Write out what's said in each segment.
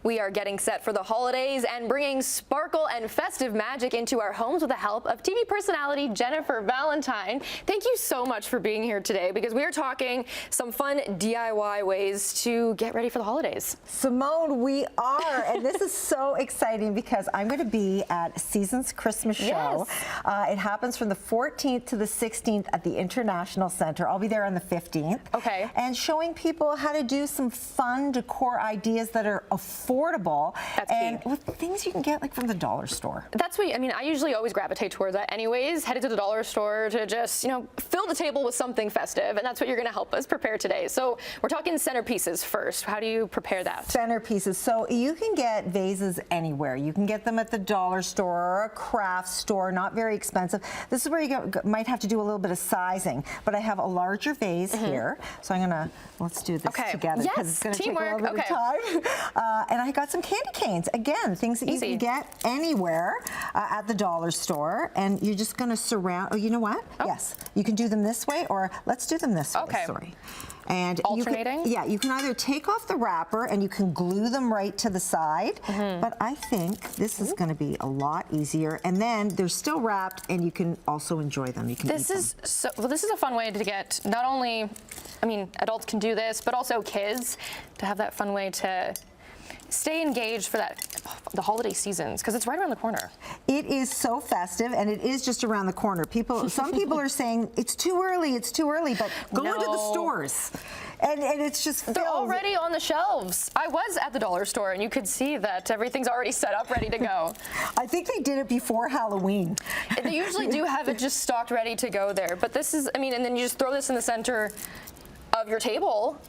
We are getting set for the holidays and bringing sparkle and festive magic into our homes with the help of TV personality Jennifer Valentyne. Thank you so much for being here today because we are talking some fun DIY ways to get ready for the holidays. Simone, we are, and this is so exciting because I'm going to be at Season's Christmas show. Yes. It happens from the 14th to the 16th at the International Center. I'll be there on the 15th. Okay. And showing people how to do some fun decor ideas that are affordable. That's and key. with things you can get like from the dollar store. That's what, I mean, I usually always gravitate towards that anyways, headed to the dollar store to just, fill the table with something festive, and that's what you're going to help us prepare today. So we're talking centerpieces first. How do you prepare that? Centerpieces. So you can get vases anywhere. You can get them at the dollar store or a craft store, not very expensive. This is where you might have to do a little bit of sizing, but I have a larger vase here. So I'm gonna, let's do this together because it's gonna take a little bit of time. And I got some candy canes. Again, things that you can get anywhere at the dollar store. And you're just gonna surround, oh, you know what? Yes, you can do them this way or let's do them this way, sorry. And alternating? You can either take off the wrapper and you can glue them right to the side, but I think this is going to be a lot easier. And then they're still wrapped and you can also enjoy them. You can This is a fun way to get not only, I mean, adults can do this, but also kids to have that fun way to stay engaged for the holiday seasons because it's right around the corner. It is so festive and it is just around the corner. Some people are saying it's too early, but go into the stores and it's just filled. They're already on the shelves. I was at the dollar store and you could see that everything's already set up, ready to go. I think they did it before Halloween. They usually do have it just stocked ready to go there, but this is, I mean, and then you just throw this in the center of your table,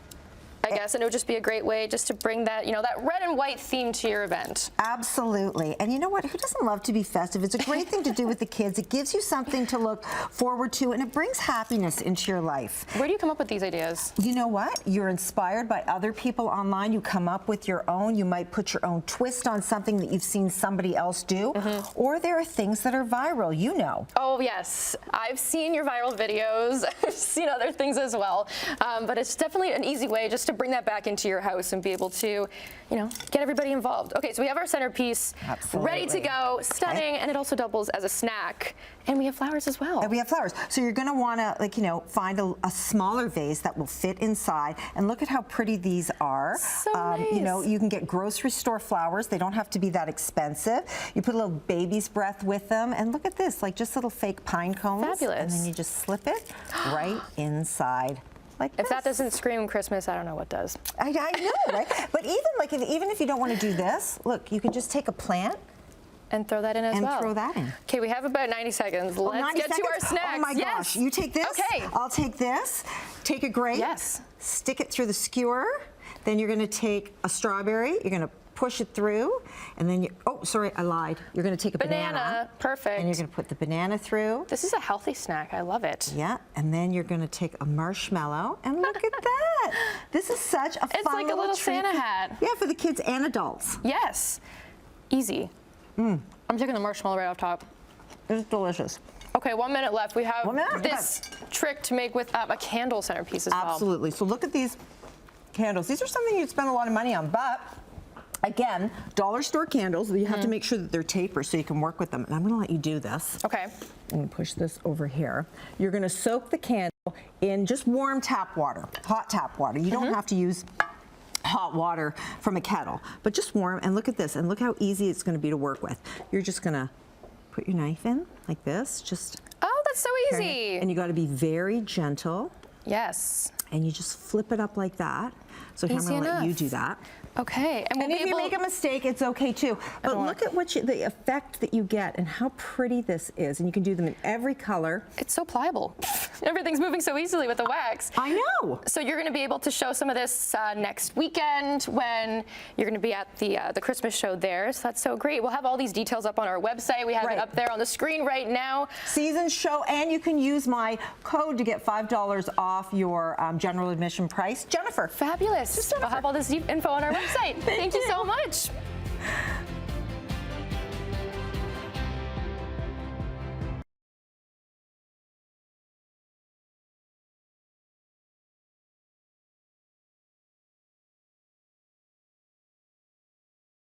I guess, and it would just be a great way just to bring that, that red and white theme to your event. Absolutely. And you know what? Who doesn't love to be festive? It's a great thing to do with the kids. It gives you something to look forward to, and it brings happiness into your life. Where do you come up with these ideas? You know what? You're inspired by other people online. You come up with your own. You might put your own twist on something that you've seen somebody else do. Or there are things that are viral, Oh, yes. I've seen your viral videos. I've seen other things as well. But it's definitely an easy way just to bring that back into your house and be able to, get everybody involved. Okay, so we have our centerpiece ready to go, stunning, and it also doubles as a snack. And we have flowers as well. And we have flowers. So you're going to want to, find a smaller vase that will fit inside. And look at how pretty these are. So nice. You can get grocery store flowers. They don't have to be that expensive. You put a little baby's breath with them. And look at this, like just little fake pine cones. Fabulous. And then you just slip it right inside. Like if that doesn't scream Christmas, I don't know what does. I know, right? But even if you don't want to do this, look, you can just take a plant and throw that in as well. And throw that in. Okay, we have about 90 seconds. Let's get to our snacks. Oh my gosh, you take this. Okay. I'll take this. Take a grape. Yes. Stick it through the skewer. Then you're going to take a strawberry. You're going to push it through, and then oh, sorry, I lied. You're going to take a banana. Perfect. And you're going to put the banana through. This is a healthy snack. I love it. Yeah, and then you're going to take a marshmallow, and look at that. This is such a fun It's like a little Santa hat. Yeah, for the kids and adults. Yes. Easy. I'm taking the marshmallow right off top. It's delicious. Okay, 1 minute left. We have this trick to make with a candle centerpiece as well. Absolutely. So look at these candles. These are something you'd spend a lot of money on, but again, dollar store candles, you have to make sure that they're taper so you can work with them. And I'm going to let you do this. Okay. I'm going to push this over here. You're going to soak the candle in just warm tap water, hot tap water. You don't have to use hot water from a kettle, but just warm. And look at this, and look how easy it's going to be to work with. You're just going to put your knife in like this. Oh, that's so easy. And you got to be very gentle. Yes. And you just flip it up like that. So I'm going to let you do that. Okay. And if you make a mistake, it's okay too. But look at the effect that you get and how pretty this is. And you can do them in every color. It's so pliable. Everything's moving so easily with the wax. I know. So you're going to be able to show some of this next weekend when you're going to be at the Christmas show there. So that's so great. We'll have all these details up on our website. We have it up there on the screen right now. Season show, and you can use my code to get $5 off your general admission price. Jennifer. Fabulous. I'll have all this info on our website. Thank you so much.